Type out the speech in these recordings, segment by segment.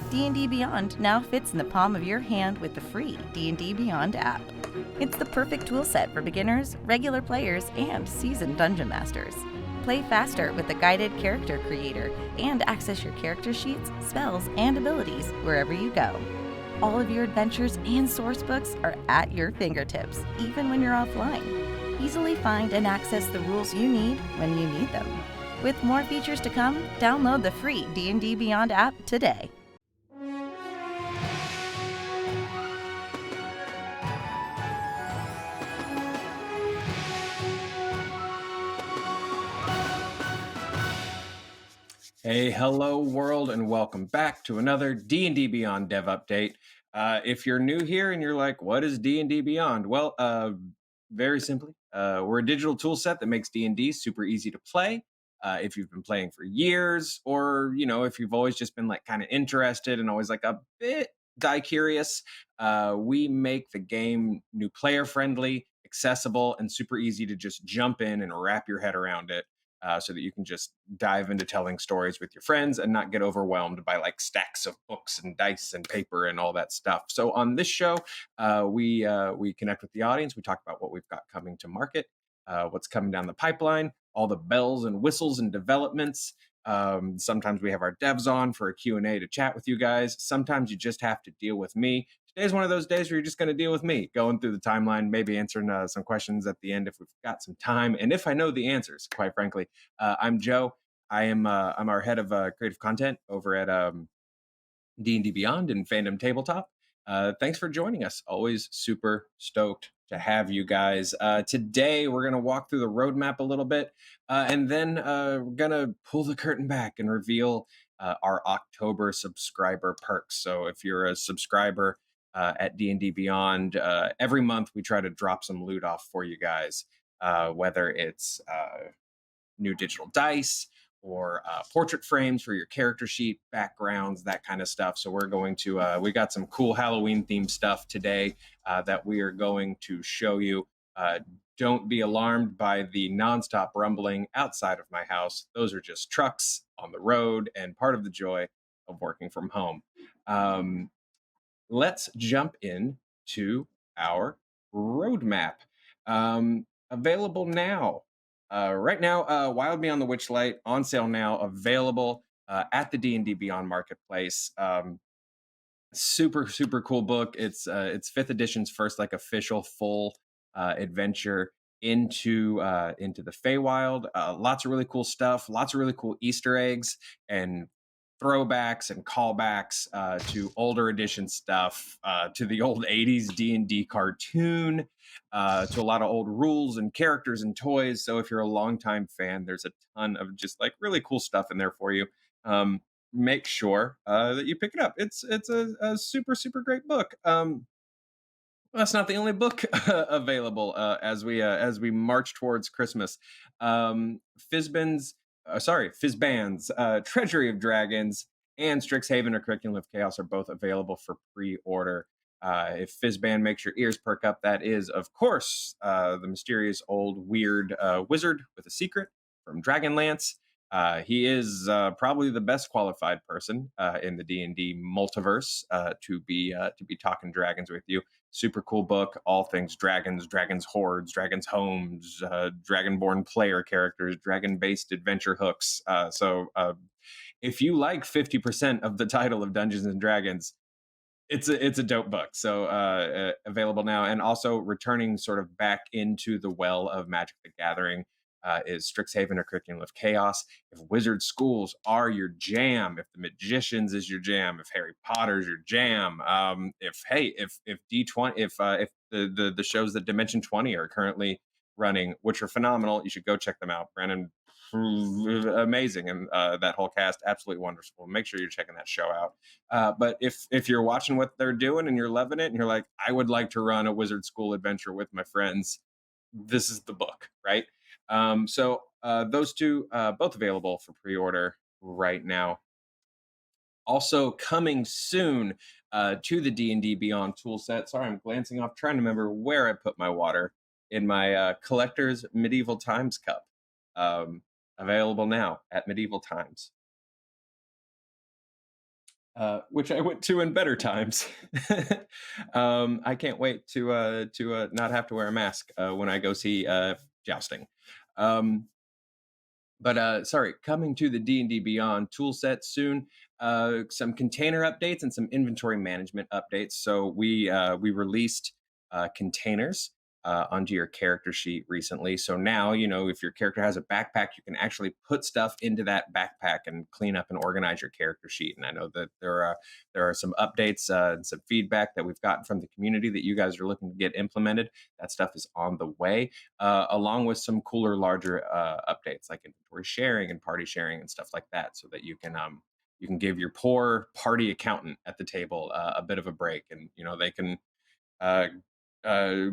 D&D Beyond now fits in the palm of your hand with the free D&D Beyond app. It's the perfect toolset for beginners, regular players, and seasoned dungeon masters. Play faster with the guided character creator and access your character sheets, spells, and abilities wherever you go. All of your adventures and source books are at your fingertips, even when you're offline. Easily find and access the rules you need when you need them. With more features to come, download the free D&D Beyond app today. Hey, hello world, and welcome back to another D&D Beyond dev update. If you're new here and you're like, what is D&D Beyond? Well, very simply, we're a digital tool set that makes D&D super easy to play. If you've been playing for years, or, if you've always just been like kind of interested and always like a bit curious, we make the game new player friendly, accessible, and super easy to just jump in and wrap your head around it. So that you can just dive into telling stories with your friends and not get overwhelmed by like stacks of books and dice and paper and all that stuff. So on this show, we connect with the audience. We talk about what we've got coming to market, what's coming down the pipeline, all the bells and whistles and developments. Sometimes we have our devs on for a Q&A to chat with you guys. Sometimes you just have to deal with me. Today's one of those days where you're just going to deal with me, going through the timeline, maybe answering some questions at the end if we've got some time, and if I know the answers. Quite frankly, I'm Joe. I'm our head of creative content over at D&D Beyond and Fandom Tabletop. Thanks for joining us. Always super stoked to have you guys. Today, we're going to walk through the roadmap a little bit, and then we're going to pull the curtain back and reveal our October subscriber perks. So if you're a subscriber at D&D Beyond, every month we try to drop some loot off for you guys, whether it's new digital dice or portrait frames for your character sheet, backgrounds, that kind of stuff. So we're going to, we got some cool Halloween themed stuff today that we are going to show you. Don't be alarmed by the nonstop rumbling outside of my house. Those are just trucks on the road and part of the joy of working from home. Let's jump in to our roadmap. Available now. Right now, Wild Beyond the Witchlight on sale now, available at the D&D Beyond marketplace. Super cool book. It's 5th edition's first like official full adventure into the Feywild. Lots of really cool stuff. Lots of really cool Easter eggs and throwbacks and callbacks to older edition stuff, to the old 80s D&D cartoon, to a lot of old rules and characters and toys. So if you're a longtime fan, there's a ton of just like really cool stuff in there for you. Make sure that you pick it up. It's a super great book. That's not the only book available as we march towards Christmas. Fizban's Treasury of Dragons and Strixhaven or Curriculum of Chaos are both available for pre-order. If Fizban makes your ears perk up, that is, of course, the mysterious old weird wizard with a secret from Dragonlance. He is probably the best qualified person in the D&D multiverse to be talking dragons with you. Super cool book, all things dragons, dragons hordes, dragons homes, dragonborn player characters, dragon-based adventure hooks. So if you like 50% of the title of Dungeons and Dragons, it's a dope book. So available now, and also returning sort of back into the well of Magic the Gathering is Strixhaven or Curriculum of Chaos. If wizard schools are your jam, if the Magicians is your jam, if Harry Potter's your jam, if D20, if the shows that Dimension 20 are currently running, which are phenomenal, you should go check them out. Brandon, amazing, and that whole cast, absolutely wonderful. Make sure you're checking that show out. But if you're watching what they're doing and you're loving it, and you're like, I would like to run a wizard school adventure with my friends, this is the book, right? So those two both available for pre-order right now. Also coming soon to the D&D Beyond toolset. Sorry, I'm glancing off, trying to remember where I put my water in my collector's Medieval Times cup. Available now at Medieval Times. which I went to in better times. I can't wait to not have to wear a mask when I go see jousting. Um, but sorry, coming to the D&D Beyond tool set soon. Some container updates and some inventory management updates. So we released containers onto your character sheet recently. So now, if your character has a backpack, you can actually put stuff into that backpack and clean up and organize your character sheet. And I know that there are some updates and some feedback that we've gotten from the community that you guys are looking to get implemented. That stuff is on the way, along with some cooler, larger updates like inventory sharing and party sharing and stuff like that, so that you can give your poor party accountant at the table a bit of a break, and they can uh,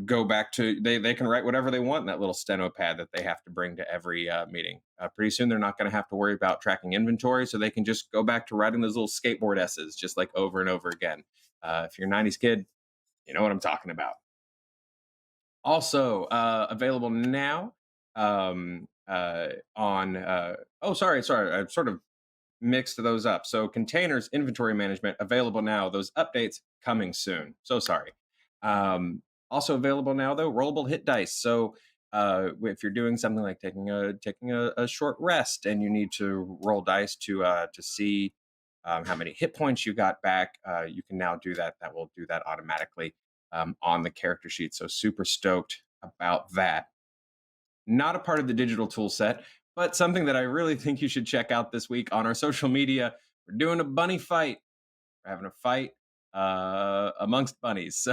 go back to they can write whatever they want in that little steno pad that they have to bring to every meeting. Pretty soon they're not going to have to worry about tracking inventory, so they can just go back to writing those little skateboard s's just like over and over again. If you're a 90s kid, you know what I'm talking about. Also available now on oh, sorry, I sort of mixed those up. So containers inventory management available now, those updates coming soon, so sorry. Um, also available now though, rollable hit dice. So if you're doing something like taking a short rest and you need to roll dice to see how many hit points you got back, you can now do that. That will do that automatically on the character sheet. So super stoked about that. Not a part of the digital tool set, but something that I really think you should check out this week on our social media. We're doing a bunny fight. We're having a fight amongst bunnies. So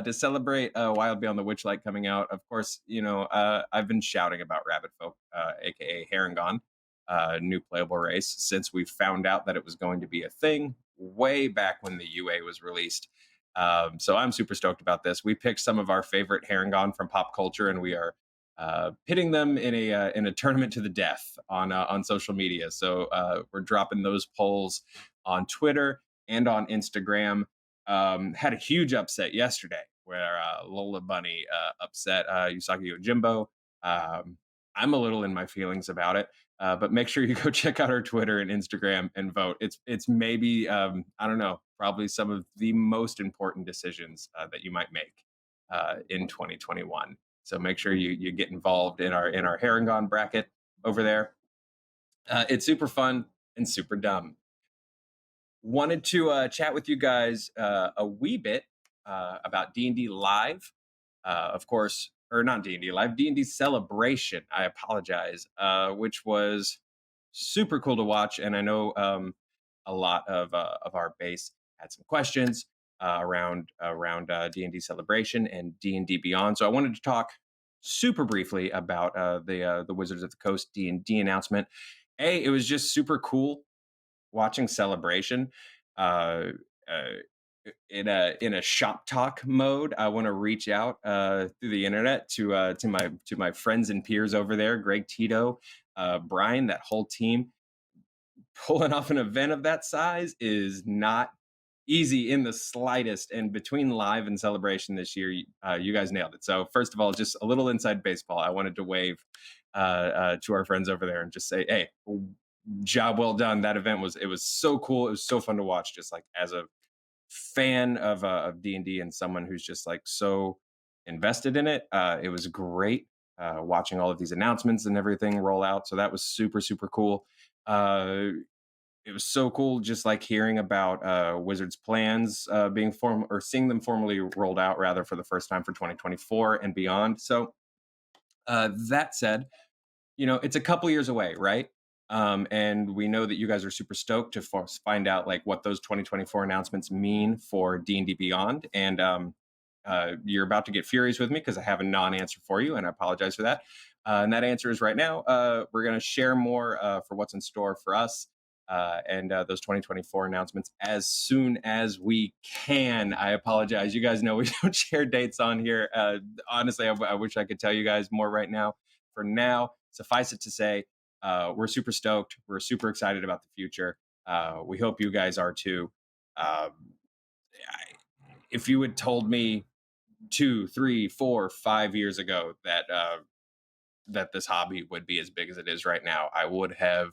to celebrate Wild Beyond the Witchlight coming out, of course, I've been shouting about Rabbit Folk, aka Harangon, new playable race, since we found out that it was going to be a thing way back when the UA was released. So I'm super stoked about this. We picked some of our favorite Harangon from pop culture, and we are pitting them in a tournament to the death on social media. So we're dropping those polls on Twitter and on Instagram. Had a huge upset yesterday where Lola Bunny upset Usagi Yojimbo. I'm a little in my feelings about it, but make sure you go check out our Twitter and Instagram and vote. It's maybe I don't know, probably some of the most important decisions that you might make in 2021. So make sure you get involved in our Harangon bracket over there. It's super fun and super dumb. Wanted to chat with you guys a wee bit about D&D Live, of course, or not D&D Live, D&D Celebration. I apologize, which was super cool to watch, and I know a lot of our base had some questions around D&D Celebration and D&D Beyond. So I wanted to talk super briefly about the Wizards of the Coast D&D announcement. It was just super cool watching Celebration uh, uh, in a shop talk mode. I want to reach out through the internet to my friends and peers over there, Greg Tito, Brian, that whole team. Pulling off an event of that size is not easy in the slightest. And between Live and Celebration this year, you guys nailed it. So first of all, just a little inside baseball. I wanted to wave to our friends over there and just say, hey, job well done. That event was so cool. It was so fun to watch, just like as a fan of D&D and someone who's just like so invested in it. It was great watching all of these announcements and everything roll out. So that was super, super cool. It was so cool just like hearing about Wizards plans being formed, or seeing them formally rolled out rather, for the first time for 2024 and beyond. So that said, it's a couple years away, right? And we know that you guys are super stoked to find out like what those 2024 announcements mean for D&D Beyond. And you're about to get furious with me because I have a non-answer for you, and I apologize for that. And that answer is right now. We're going to share more for what's in store for us and those 2024 announcements as soon as we can. I apologize. You guys know we don't share dates on here. Honestly, I wish I could tell you guys more right now. For now, suffice it to say, we're super stoked. We're super excited about the future. We hope you guys are too. If you had told me 2, 3, 4, 5 years ago that this hobby would be as big as it is right now, I would have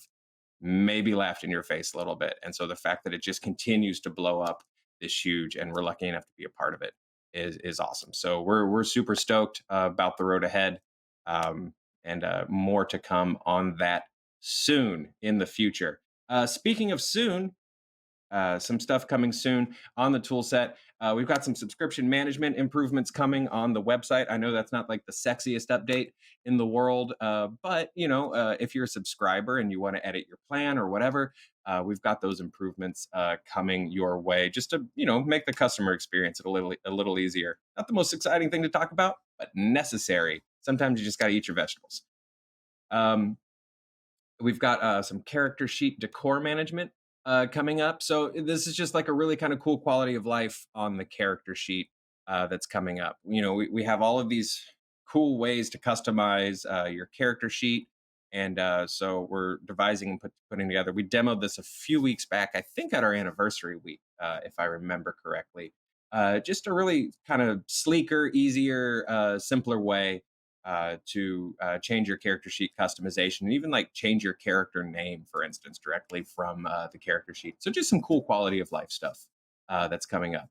maybe laughed in your face a little bit. And so the fact that it just continues to blow up this huge, and we're lucky enough to be a part of it, is awesome. So we're super stoked about the road ahead, um, and more to come on that soon in the future. Speaking of soon, some stuff coming soon on the tool set. We've got some subscription management improvements coming on the website. I know that's not like the sexiest update in the world, but if you're a subscriber and you want to edit your plan or whatever, we've got those improvements coming your way, just to make the customer experience a little easier. Not the most exciting thing to talk about, but necessary. Sometimes you just got to eat your vegetables. Um, We've got some character sheet decor management coming up. So this is just like a really kind of cool quality of life on the character sheet that's coming up. We have all of these cool ways to customize your character sheet. And so we're devising and putting together. We demoed this a few weeks back, I think at our anniversary week, if I remember correctly. Just a really kind of sleeker, easier, simpler way to change your character sheet customization, and even like change your character name, for instance, directly from the character sheet. So just some cool quality of life stuff that's coming up.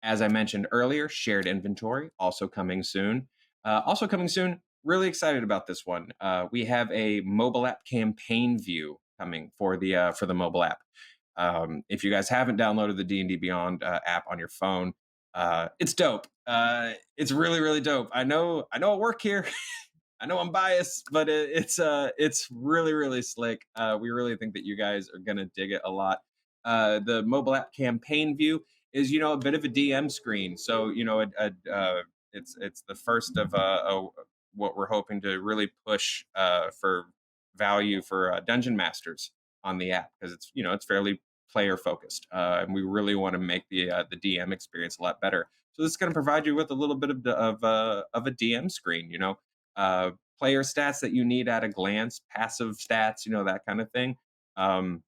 As I mentioned earlier, shared inventory also coming soon. Also coming soon. Really excited about this one. We have a mobile app campaign view coming for the mobile app. If you guys haven't downloaded the D&D Beyond app on your phone, it's dope. It's really, really dope. I know I work here. I know I'm biased, but it's really, really slick. We really think that you guys are gonna dig it a lot. The mobile app campaign view is a bit of a DM screen. So it's the first of what we're hoping to really push for value for dungeon masters on the app, because it's fairly player focused, and we really want to make the DM experience a lot better. So this is going to provide you with a little bit of a DM screen, player stats that you need at a glance, passive stats, that kind of thing. Um,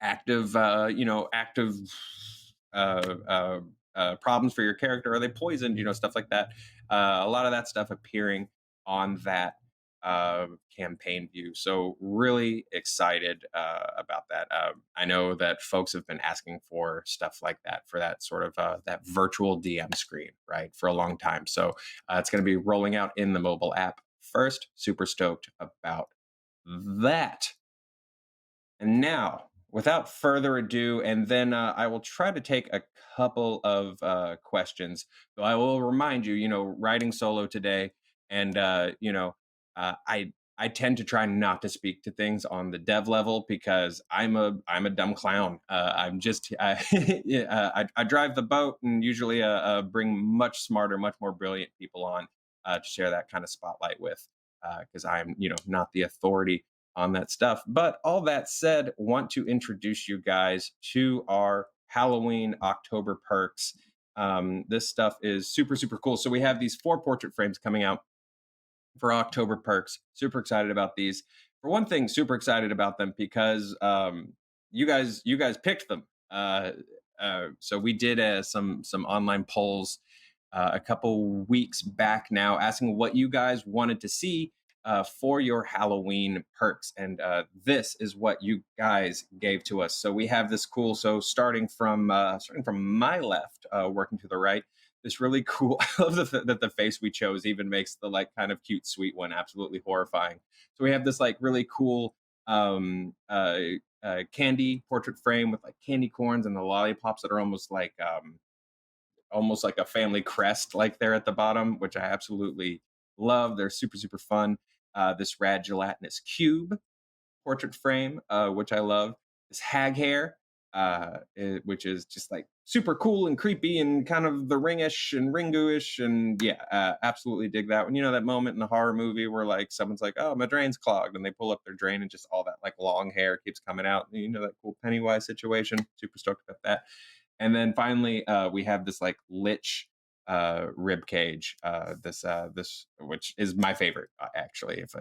active uh, uh, problems for your character. Are they poisoned? Stuff like that. A lot of that stuff appearing on that campaign view. So really excited about that. I know that folks have been asking for stuff like that, for that sort of that virtual DM screen, right, for a long time. So it's going to be rolling out in the mobile app first. Super stoked about that. And now, without further ado, and then I will try to take a couple of questions. Though I will remind you, riding solo today, and I tend to try not to speak to things on the dev level, because I'm a dumb clown. I'm just yeah, I drive the boat, and usually bring much smarter, much more brilliant people on to share that kind of spotlight with, because I'm not the authority on that stuff. But all that said, want to introduce you guys to our Halloween October perks. This stuff is super, super cool. So we have these 4 portrait frames coming out for October perks. Super excited about these. For one thing, super excited about them because you guys picked them. So we did some online polls a couple weeks back now, asking what you guys wanted to see for your Halloween perks, and this is what you guys gave to us. So we have this cool. So starting from my left, working to the right, this really cool. I love that the face we chose even makes the like kind of cute, sweet one absolutely horrifying. So we have this like really cool candy portrait frame with like candy corns and the lollipops that are almost like a family crest, like there at the bottom, which I absolutely love. They're super, super fun. This rad gelatinous cube portrait frame, which I love. This hag hair, which is just like super cool and creepy and kind of the ringish and ringu-ish. And yeah, absolutely dig that one. That moment in the horror movie where like someone's like, oh, my drain's clogged, and they pull up their drain and just all that like long hair keeps coming out. That cool Pennywise situation. Super stoked about that. And then finally, we have this like lich rib cage. This which is my favorite, actually. If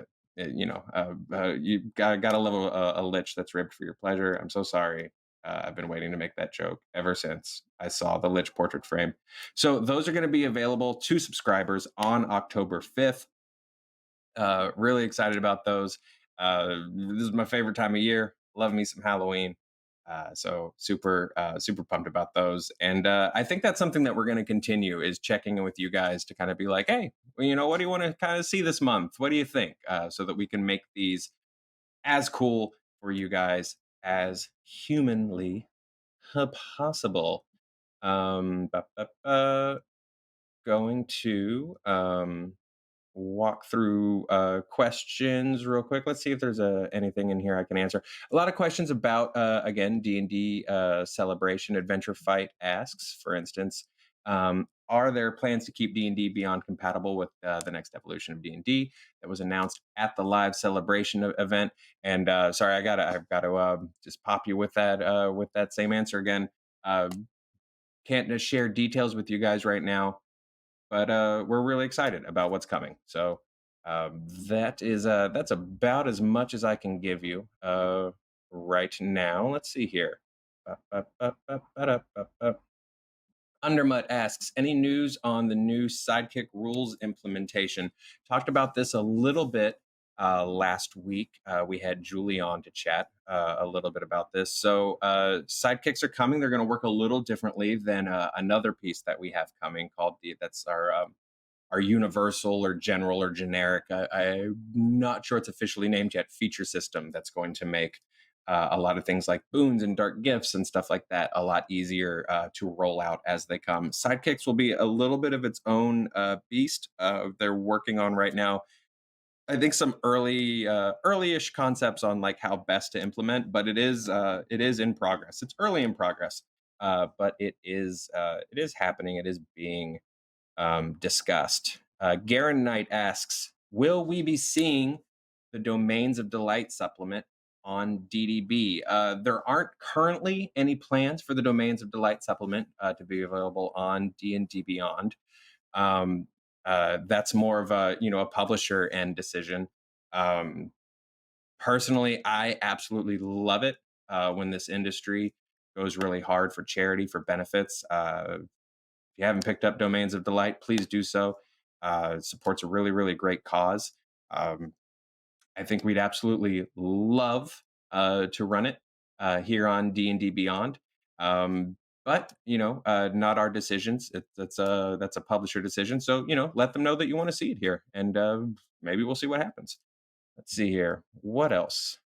you gotta love a lich that's ribbed for your pleasure. I'm so sorry. I've been waiting to make that joke ever since I saw the lich portrait frame. So those are going to be available to subscribers on October 5th. Really excited about those. This is my favorite time of year. Love me some Halloween. So super pumped about those. And I think that's something that we're going to continue is checking in with you guys to kind of be like, hey, well, what do you want to kind of see this month? What do you think? So that we can make these as cool for you guys as humanly possible. Going to walk through questions real quick. Let's see if there's anything in here I can answer. A lot of questions about again D&D celebration. Adventure Fight asks, for instance, are there plans to keep D&D Beyond compatible with the next evolution of D&D that was announced at the live celebration event? And sorry, I've got to just pop you with that same answer again. Can't share details with you guys right now, but we're really excited about what's coming. So that's about as much as I can give you right now. Let's see here. Undermut asks, any news on the new Sidekick rules implementation? Talked about this a little bit last week. We had Julie on to chat a little bit about this. So sidekicks are coming. They're going to work a little differently than another piece that we have coming called that's our universal or general or generic. I'm not sure it's officially named yet. Feature system that's going to make a lot of things like boons and dark gifts and stuff like that a lot easier to roll out as they come. Sidekicks will be a little bit of its own beast. They're working on right now, I think, some early-ish concepts on like how best to implement, but it is in progress. It's early in progress, but it is happening. It is being discussed. Garen Knight asks, will we be seeing the Domains of Delight supplement on DDB? There aren't currently any plans for the Domains of Delight supplement to be available on D&D Beyond. That's more of a publisher end decision. Personally, I absolutely love it when this industry goes really hard for charity, for benefits. If you haven't picked up Domains of Delight, please do so. It supports a really, really great cause. I think we'd absolutely love to run it here on D&D Beyond. But not our decisions. That's a publisher decision. So let them know that you want to see it here, and maybe we'll see what happens. Let's see here. What else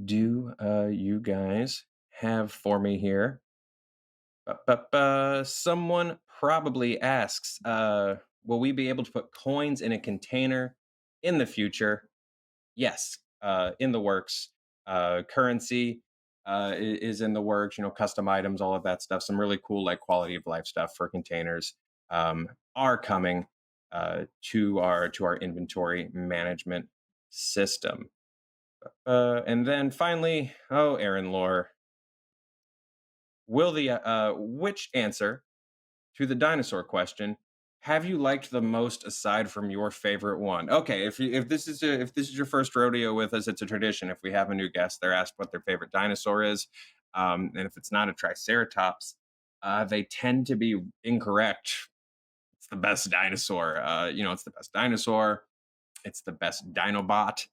do you guys have for me here? Someone probably asks, will we be able to put coins in a container in the future? Yes, in the works. Currency is in the works, custom items, all of that stuff. Some really cool, like, quality of life stuff for containers are coming to our inventory management system. And then finally, Aaron Lore, will which answer to the dinosaur question have you liked the most aside from your favorite one? Okay, if this is your first rodeo with us, it's a tradition. If we have a new guest, they're asked what their favorite dinosaur is, and if it's not a triceratops, they tend to be incorrect. It's the best dinosaur. It's the best dinosaur. It's the best Dinobot.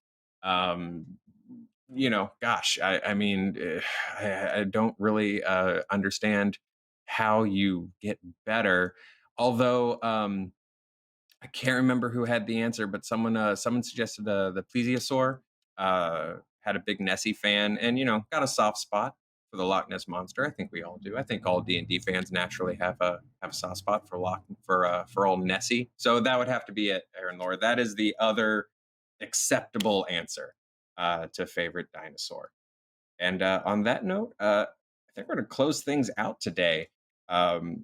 Gosh, I mean, I don't really understand how you get better. Although I can't remember who had the answer, but someone suggested the plesiosaur. Had a big Nessie fan, and got a soft spot for the Loch Ness monster. I think we all do. I think all D&D fans naturally have a soft spot for old Nessie. So that would have to be it, Aaron Lore. That is the other acceptable answer to favorite dinosaur. And on that note, I think we're going to close things out today.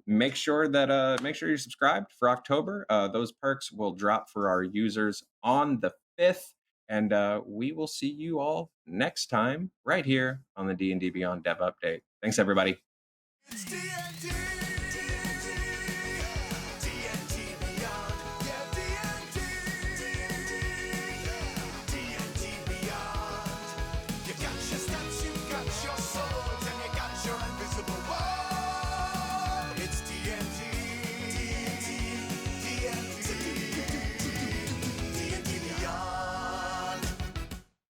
Make sure you're subscribed for October. Those perks will drop for our users on the 5th, and we will see you all next time right here on the D&D Beyond Dev Update. Thanks, everybody. It's D&D, D&D Beyond, yeah, D&D, D&D Beyond. You got your stats, you got your soul.